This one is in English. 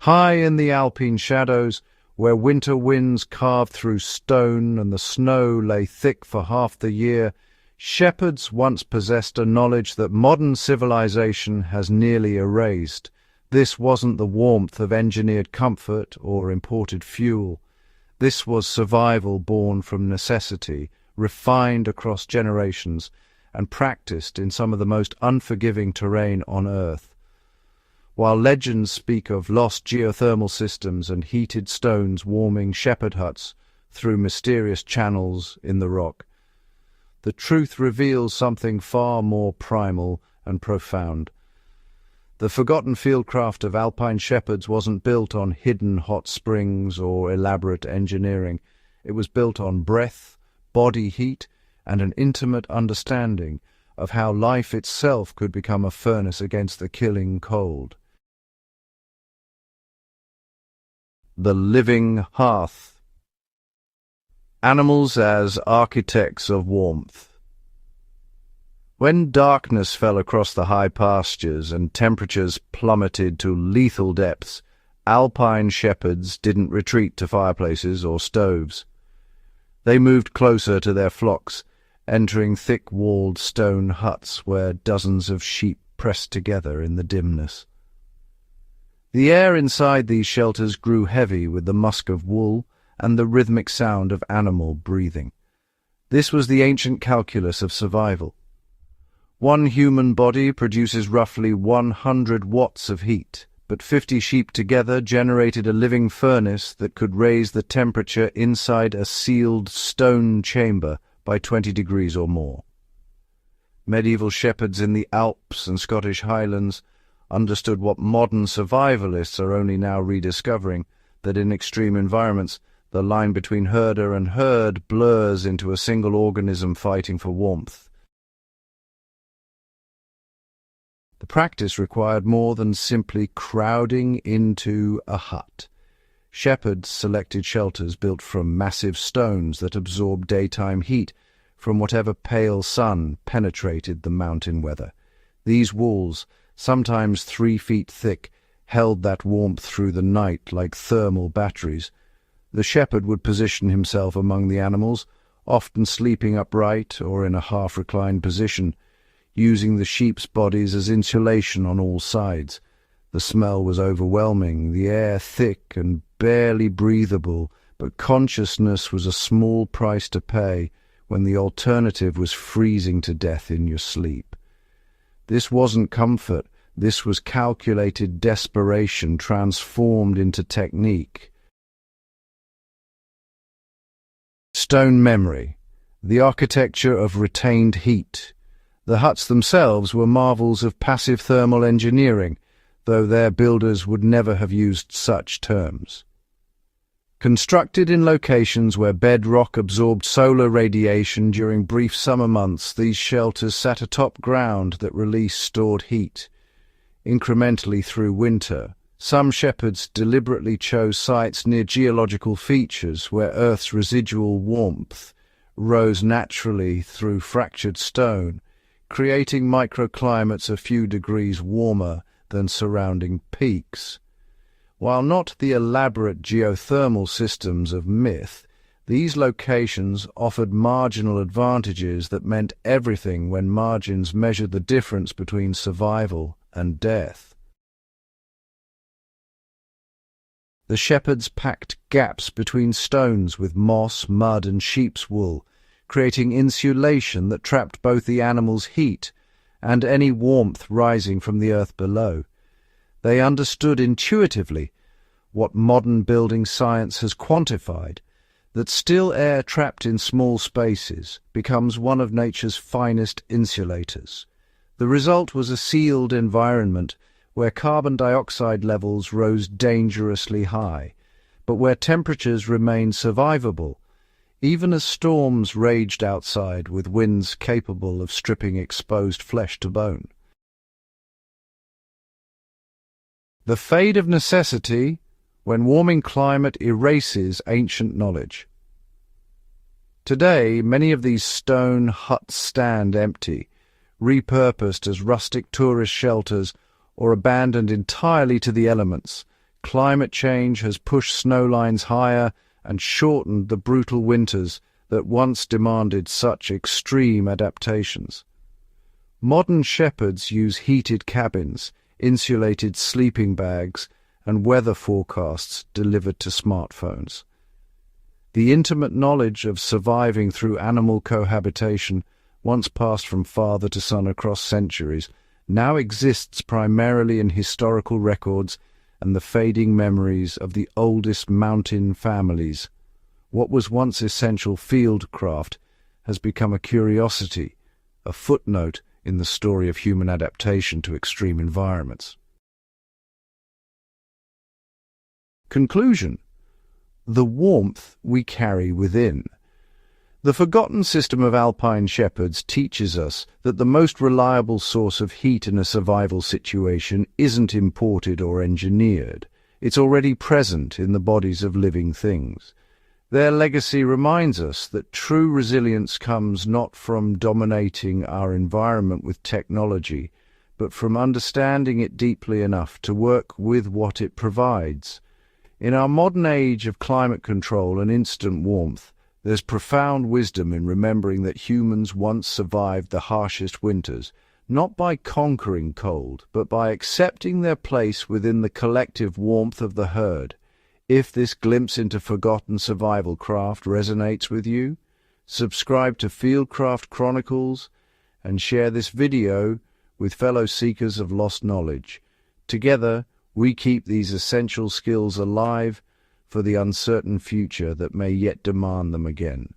High in the Alpine shadows, where winter winds carved through stone and the snow lay thick for half the year, shepherds once possessed a knowledge that modern civilization has nearly erased. This wasn't the warmth of engineered comfort or imported fuel. This was survival born from necessity, refined across generations, and practiced in some of the most unforgiving terrain on Earth. While legends speak of lost geothermal systems and heated stones warming shepherd huts through mysterious channels in the rock, the truth reveals something far more primal and profound. The forgotten fieldcraft of Alpine shepherds wasn't built on hidden hot springs or elaborate engineering. It was built on breath, body heat, and an intimate understanding of how life itself could become a furnace against the killing cold. The living hearth. Animals as architects of warmth. When darkness fell across the high pastures and temperatures plummeted to lethal depths, Alpine shepherds didn't retreat to fireplaces or stoves. They moved closer to their flocks, entering thick-walled stone huts where dozens of sheep pressed together in the dimness. The air inside these shelters grew heavy with the musk of wool and the rhythmic sound of animal breathing. This was the ancient calculus of survival. One human body produces roughly 100 watts of heat, but 50 sheep together generated a living furnace that could raise the temperature inside a sealed stone chamber by 20 degrees or more. Medieval shepherds in the Alps and Scottish Highlands understood what modern survivalists are only now rediscovering, that in extreme environments, the line between herder and herd blurs into a single organism fighting for warmth. The practice required more than simply crowding into a hut. Shepherds selected shelters built from massive stones that absorbed daytime heat from whatever pale sun penetrated the mountain weather. These walls, sometimes 3 feet thick, held that warmth through the night like thermal batteries. The shepherd would position himself among the animals, often sleeping upright or in a half-reclined position, using the sheep's bodies as insulation on all sides. The smell was overwhelming, the air thick and barely breathable, but consciousness was a small price to pay when the alternative was freezing to death in your sleep. This wasn't comfort, this was calculated desperation transformed into technique. Stone memory, the architecture of retained heat. The huts themselves were marvels of passive thermal engineering, though their builders would never have used such terms. Constructed in locations where bedrock absorbed solar radiation during brief summer months, these shelters sat atop ground that released stored heat. Incrementally through winter, some shepherds deliberately chose sites near geological features where Earth's residual warmth rose naturally through fractured stone, creating microclimates a few degrees warmer than surrounding peaks. While not the elaborate geothermal systems of myth, these locations offered marginal advantages that meant everything when margins measured the difference between survival and death. The shepherds packed gaps between stones with moss, mud, and sheep's wool, creating insulation that trapped both the animals' heat and any warmth rising from the earth below. They understood intuitively what modern building science has quantified, that still air trapped in small spaces becomes one of nature's finest insulators. The result was a sealed environment where carbon dioxide levels rose dangerously high, but where temperatures remained survivable, even as storms raged outside with winds capable of stripping exposed flesh to bone. The fade of necessity, when warming climate erases ancient knowledge. Today, many of these stone huts stand empty, repurposed as rustic tourist shelters or abandoned entirely to the elements, Climate change has pushed snow lines higher and shortened the brutal winters that once demanded such extreme adaptations. Modern shepherds use heated cabins, insulated sleeping bags, and weather forecasts delivered to smartphones. The intimate knowledge of surviving through animal cohabitation, once passed from father to son across centuries, now exists primarily in historical records and the fading memories of the oldest mountain families. What was once essential fieldcraft has become a curiosity, a footnote in the story of human adaptation to extreme environments. Conclusion: the warmth we carry within. The forgotten system of Alpine shepherds teaches us that the most reliable source of heat in a survival situation isn't imported or engineered. It's already present in the bodies of living things. Their legacy reminds us that true resilience comes not from dominating our environment with technology, but from understanding it deeply enough to work with what it provides. In our modern age of climate control and instant warmth, there's profound wisdom in remembering that humans once survived the harshest winters, not by conquering cold, but by accepting their place within the collective warmth of the herd. If this glimpse into forgotten survival craft resonates with you, subscribe to Fieldcraft Chronicles and share this video with fellow seekers of lost knowledge. Together, we keep these essential skills alive for the uncertain future that may yet demand them again.